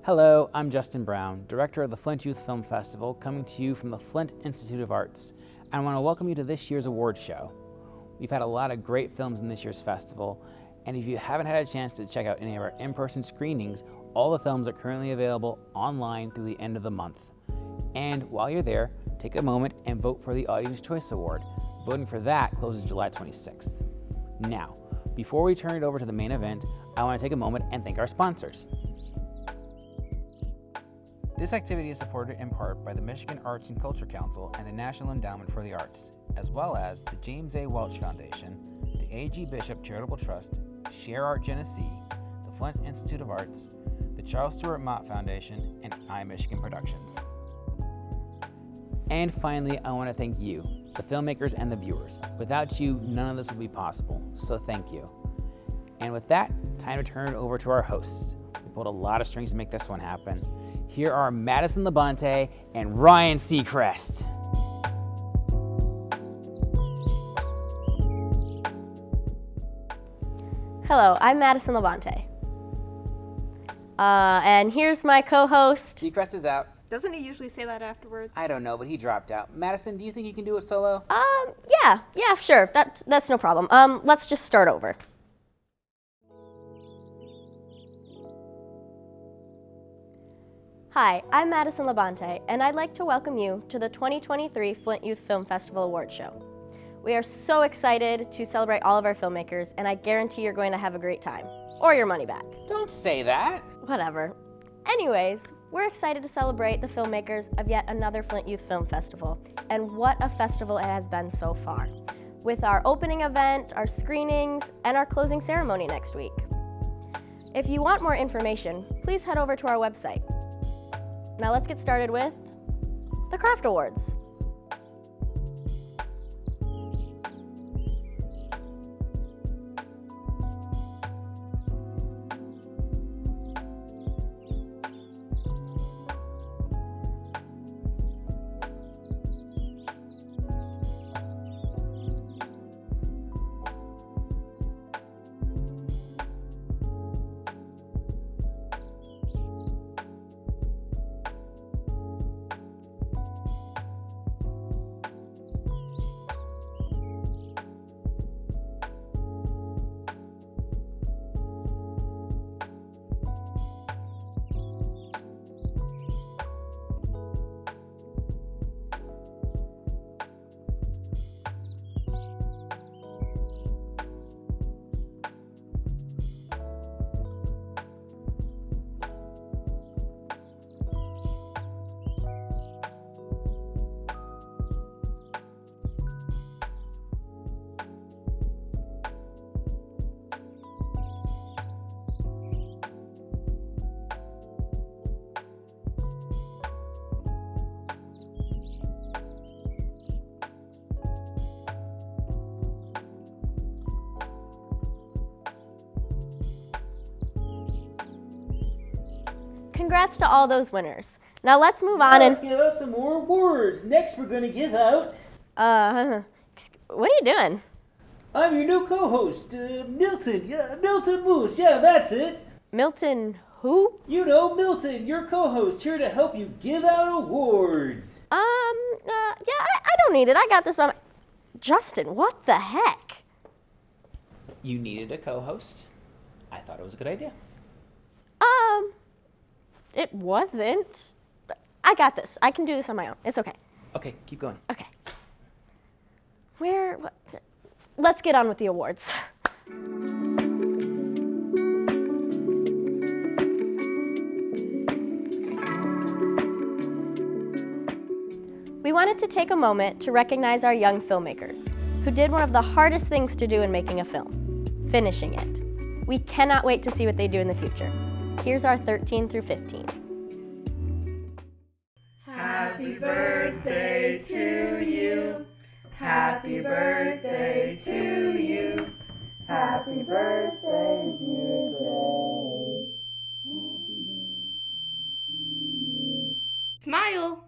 Hello, I'm Justin Brown, Director of the Flint Youth Film Festival, coming to you from the Flint Institute of Arts. And I want to welcome you to this year's awards show. We've had a lot of great films in this year's festival, and if you haven't had a chance to check out any of our in-person screenings, all the films are currently available online through the end of the month. And while you're there, take a moment and vote for the Audience Choice Award. Voting for that closes July 26th. Now, before we turn it over to the main event, I want to take a moment and thank our sponsors. This activity is supported in part by the Michigan Arts and Culture Council and the National Endowment for the Arts, as well as the James A. Welch Foundation, the A.G. Bishop Charitable Trust, Share Art Genesee, the Flint Institute of Arts, the Charles Stewart Mott Foundation, and iMichigan Productions. And finally, I want to thank you, the filmmakers and the viewers. Without you, none of this would be possible, so thank you. And with that, time to turn it over to our hosts. We pulled a lot of strings to make this one happen. Here are Madison Labonte and Ryan Seacrest. Hello, I'm Madison Labonte. And here's my co-host. Seacrest is out. Doesn't he usually say that afterwards? I don't know, but he dropped out. Madison, do you think you can do it solo? Yeah, sure. That's no problem. Let's just start over. Hi, I'm Madison Labonte, and I'd like to welcome you to the 2023 Flint Youth Film Festival Awards Show. We are so excited to celebrate all of our filmmakers, and I guarantee you're going to have a great time. Or your money back. Don't say that. Whatever. Anyways, we're excited to celebrate the filmmakers of yet another Flint Youth Film Festival, and what a festival it has been so far, with our opening event, our screenings, and our closing ceremony next week. If you want more information, please head over to our website. Now let's get started with the Craft Awards. Congrats to all those winners. Now let's move on and Let's give out some more awards. Next, we're going to give out... what are you doing? I'm your new co-host, Milton. Yeah, Milton Moose. Yeah, that's it. Milton who? You know, Milton, your co-host, here to help you give out awards. Yeah, I don't need it. I got this by my... Justin, what the heck? You needed a co-host. I thought it was a good idea. It wasn't. I got this. I can do this on my own. It's okay. Okay, keep going. Okay. Let's get on with the awards. We wanted to take a moment to recognize our young filmmakers who did one of the hardest things to do in making a film, finishing it. We cannot wait to see what they do in the future. Here's our 13 through 15. Happy birthday to you. Happy birthday to you. Happy birthday, dear Gray. Smile.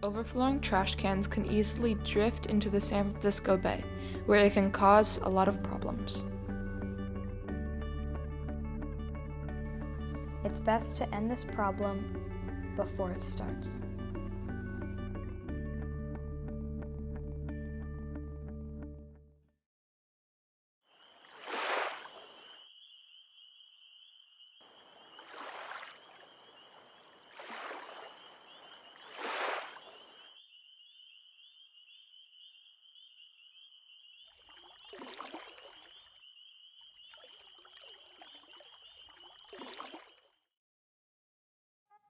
Overflowing trash cans can easily drift into the San Francisco Bay, where it can cause a lot of problems. It's best to end this problem before it starts.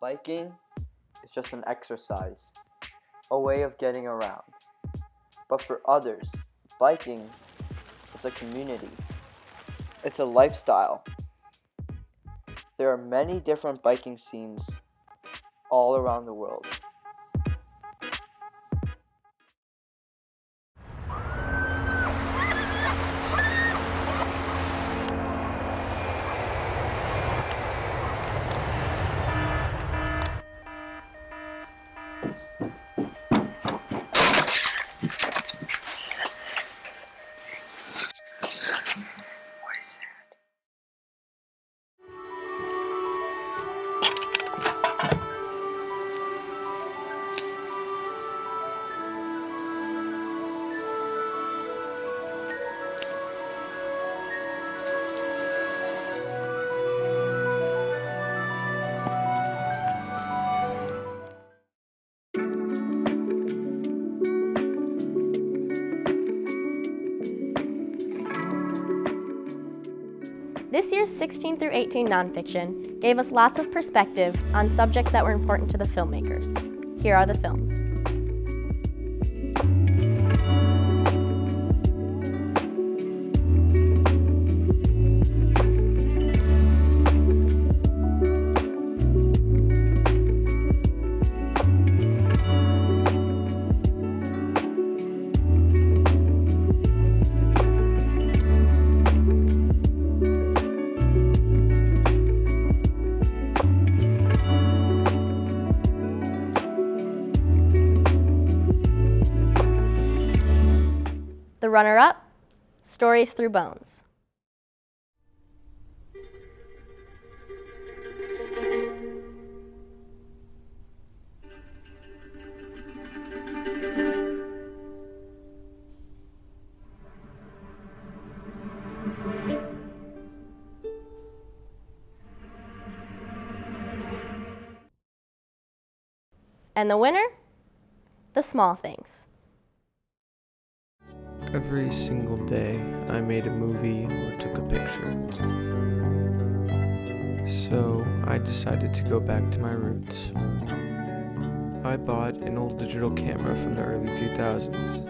Biking is just an exercise, a way of getting around. But for others, biking is a community. It's a lifestyle. There are many different biking scenes all around the world. This year's 16 through 18 nonfiction gave us lots of perspective on subjects that were important to the filmmakers. Here are the films. The runner-up, Stories Through Bones. And the winner? The Small Things. Every single day, I made a movie or took a picture. So I decided to go back to my roots. I bought an old digital camera from the early 2000s,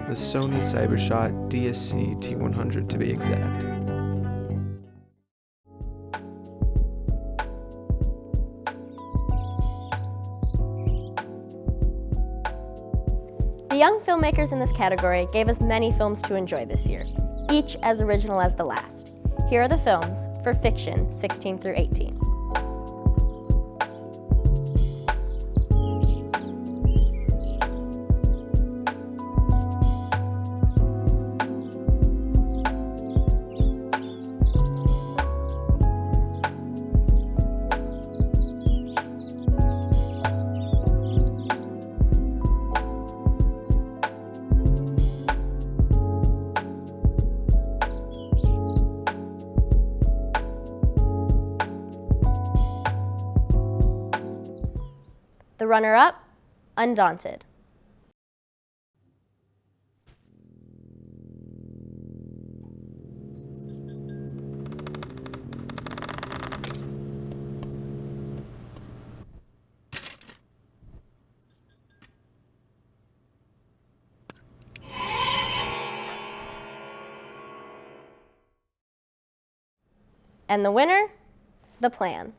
the Sony Cybershot DSC T100 to be exact. The young filmmakers in this category gave us many films to enjoy this year, each as original as the last. Here are the films for fiction 16 through 18. The runner-up, Undaunted. And the winner, The Plan.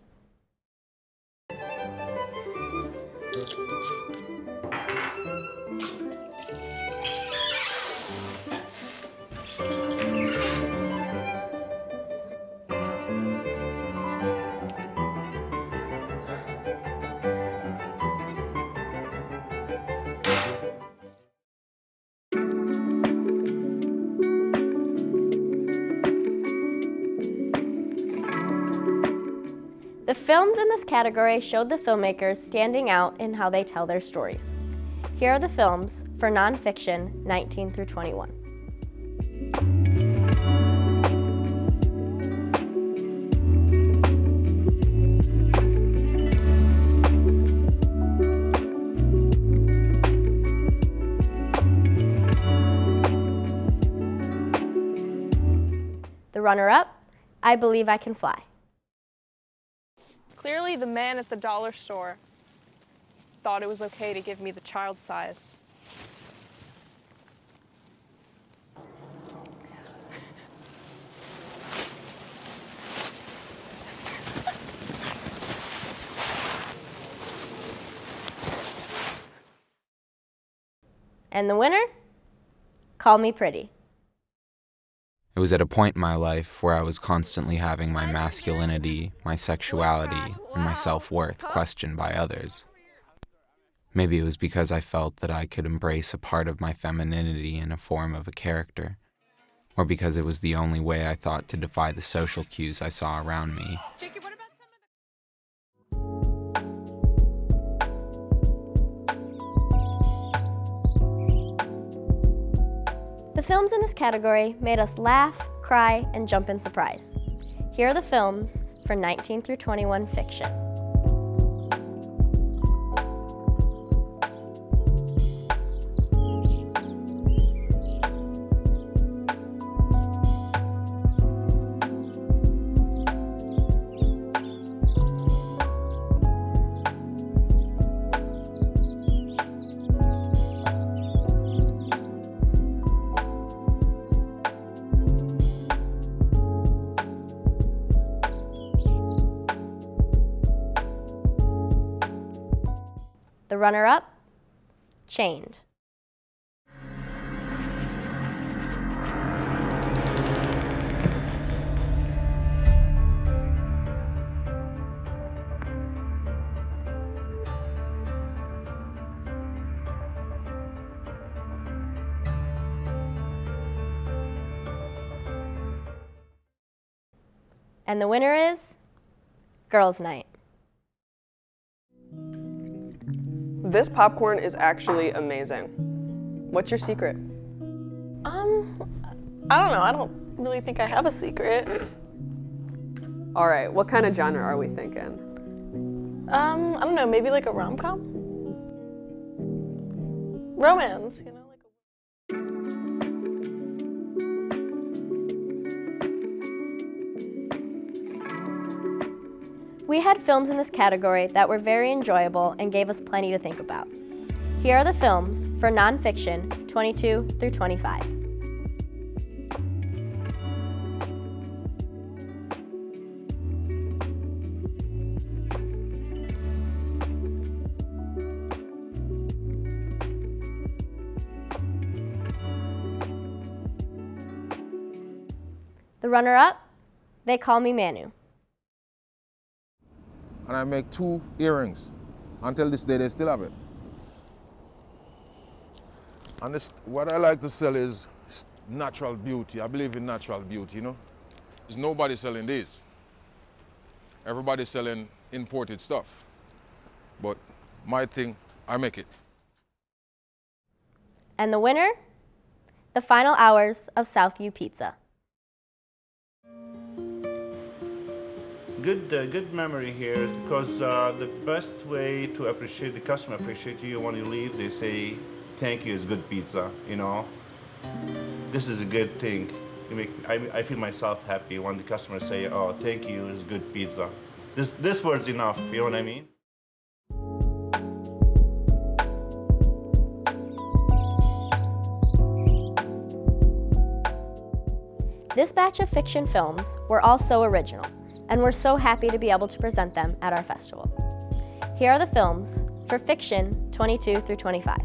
The films in this category showed the filmmakers standing out in how they tell their stories. Here are the films for nonfiction 19 through 21. The runner-up, I Believe I Can Fly. Clearly, the man at the dollar store thought it was okay to give me the child size. And the winner? Call Me Pretty. It was at a point in my life where I was constantly having my masculinity, my sexuality, and my self-worth questioned by others. Maybe it was because I felt that I could embrace a part of my femininity in a form of a character, or because it was the only way I thought to defy the social cues I saw around me. The films in this category made us laugh, cry, and jump in surprise. Here are the films for 19 through 21 fiction. The runner-up, Chained. And the winner is Girls' Night. This popcorn is actually amazing. What's your secret? I don't know. I don't really think I have a secret. All right, what kind of genre are we thinking? I don't know, maybe like a rom-com? romance, you know, like We had films in this category that were very enjoyable and gave us plenty to think about. Here are the films for nonfiction 22 through 25. The runner-up, They Call Me Manu. And I make 2 earrings. Until this day, they still have it. And what I like to sell is natural beauty. I believe in natural beauty, you know? There's nobody selling these. Everybody's selling imported stuff. But my thing, I make it. And the winner, The Final Hours of Southview Pizza. Good memory here, because the best way to appreciate the customer, appreciate you when you leave, they say, thank you, it's good pizza, you know. This is a good thing. I feel myself happy when the customers say, oh, thank you, it's good pizza. This word's enough, you know what I mean? This batch of fiction films were all so original, and we're so happy to be able to present them at our festival. Here are the films for fiction 22 through 25.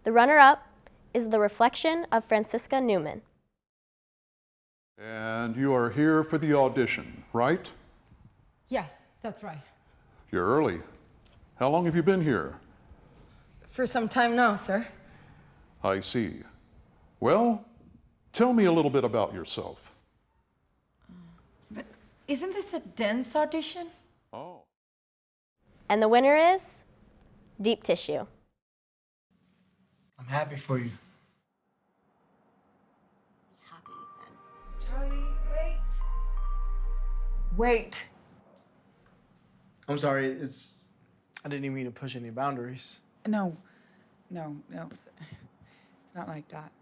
The runner-up is The Reflection of Francisca Newman. And you are here for the audition, right? Yes, that's right. You're early. How long have you been here? For some time now, sir. I see. Well, tell me a little bit about yourself. But isn't this a dance audition? Oh. And the winner is Deep Tissue. I'm happy for you. Charlie, wait. Wait. I'm sorry, I didn't even mean to push any boundaries. No. It's not like that.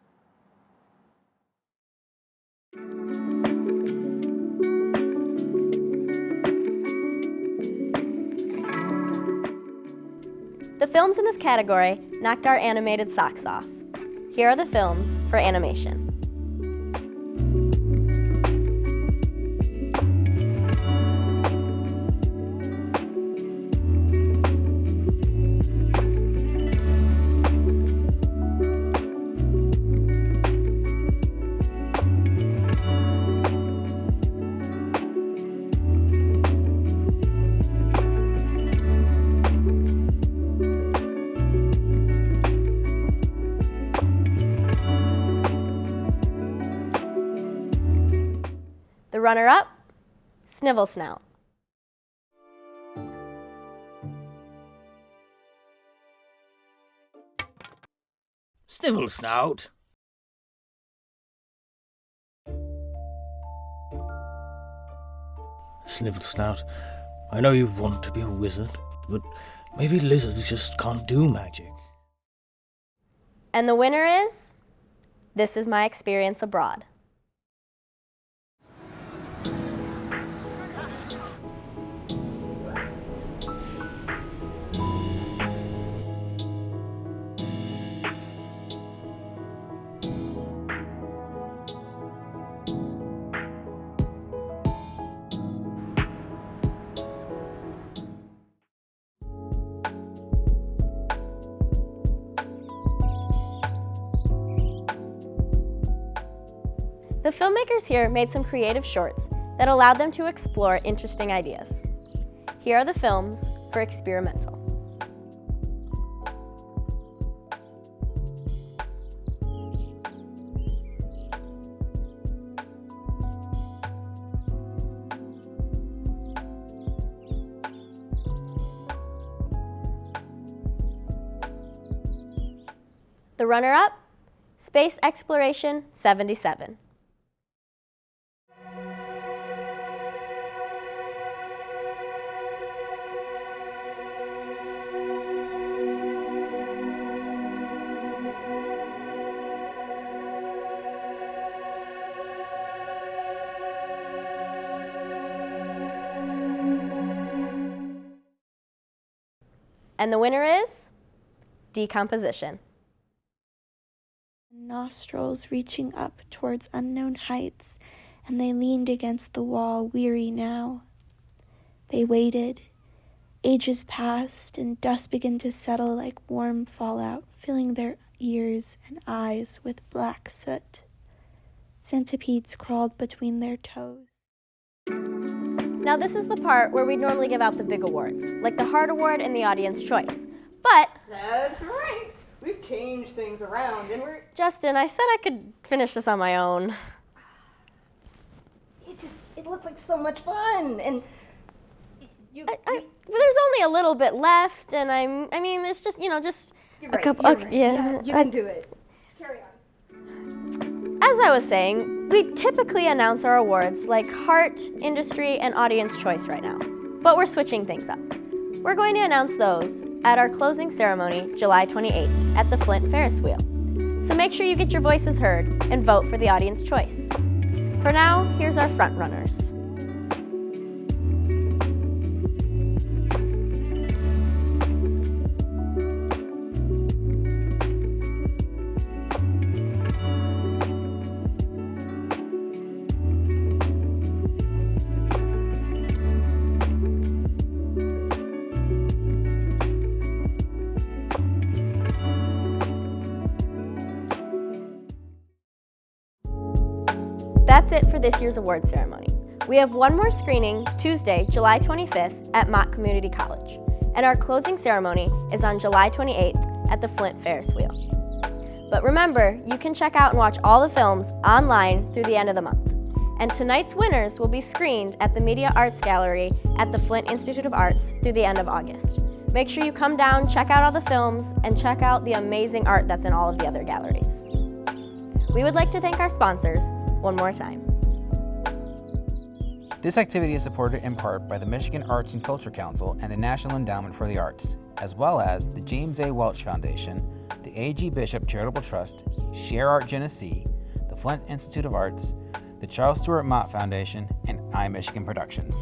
The films in this category knocked our animated socks off. Here are the films for animation. The runner-up, Snivel Snout. Snivel Snout. Snivel Snout, I know you want to be a wizard, but maybe lizards just can't do magic. And the winner is This Is My Experience Abroad. The filmmakers here made some creative shorts that allowed them to explore interesting ideas. Here are the films for experimental. The runner-up, Space Exploration 77. And the winner is Decomposition. Nostrils reaching up towards unknown heights, and they leaned against the wall, weary now. They waited. Ages passed, and dust began to settle like warm fallout, filling their ears and eyes with black soot. Centipedes crawled between their toes. Now this is the part where we normally give out the big awards, like the Heart Award and the Audience Choice. But That's right. We've changed things around, and we're... Justin, I said I could finish this on my own. It looked like so much fun, and Well, there's only a little bit left, and I mean, it's just, just You're a right, couple. you're Okay, right. yeah, You can do it. Carry on. As I was saying, we typically announce our awards like Heart, Industry, and Audience Choice right now, but we're switching things up. We're going to announce those at our closing ceremony, July 28th, at the Flint Ferris wheel. So make sure you get your voices heard and vote for the Audience Choice. For now, here's our front runners. That's it for this year's award ceremony. We have one more screening Tuesday, July 25th at Mott Community College, and our closing ceremony is on July 28th at the Flint Ferris wheel. But remember, you can check out and watch all the films online through the end of the month. And tonight's winners will be screened at the Media Arts Gallery at the Flint Institute of Arts through the end of August. Make sure you come down, check out all the films, and check out the amazing art that's in all of the other galleries. We would like to thank our sponsors one more time. This activity is supported in part by the Michigan Arts and Culture Council and the National Endowment for the Arts, as well as the James A. Welch Foundation, the A.G. Bishop Charitable Trust, Share Art Genesee, the Flint Institute of Arts, the Charles Stewart Mott Foundation, and iMichigan Productions.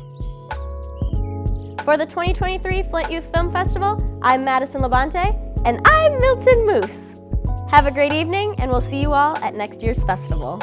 For the 2023 Flint Youth Film Festival, I'm Madison Labonte, and I'm Milton Moose. Have a great evening, and we'll see you all at next year's festival.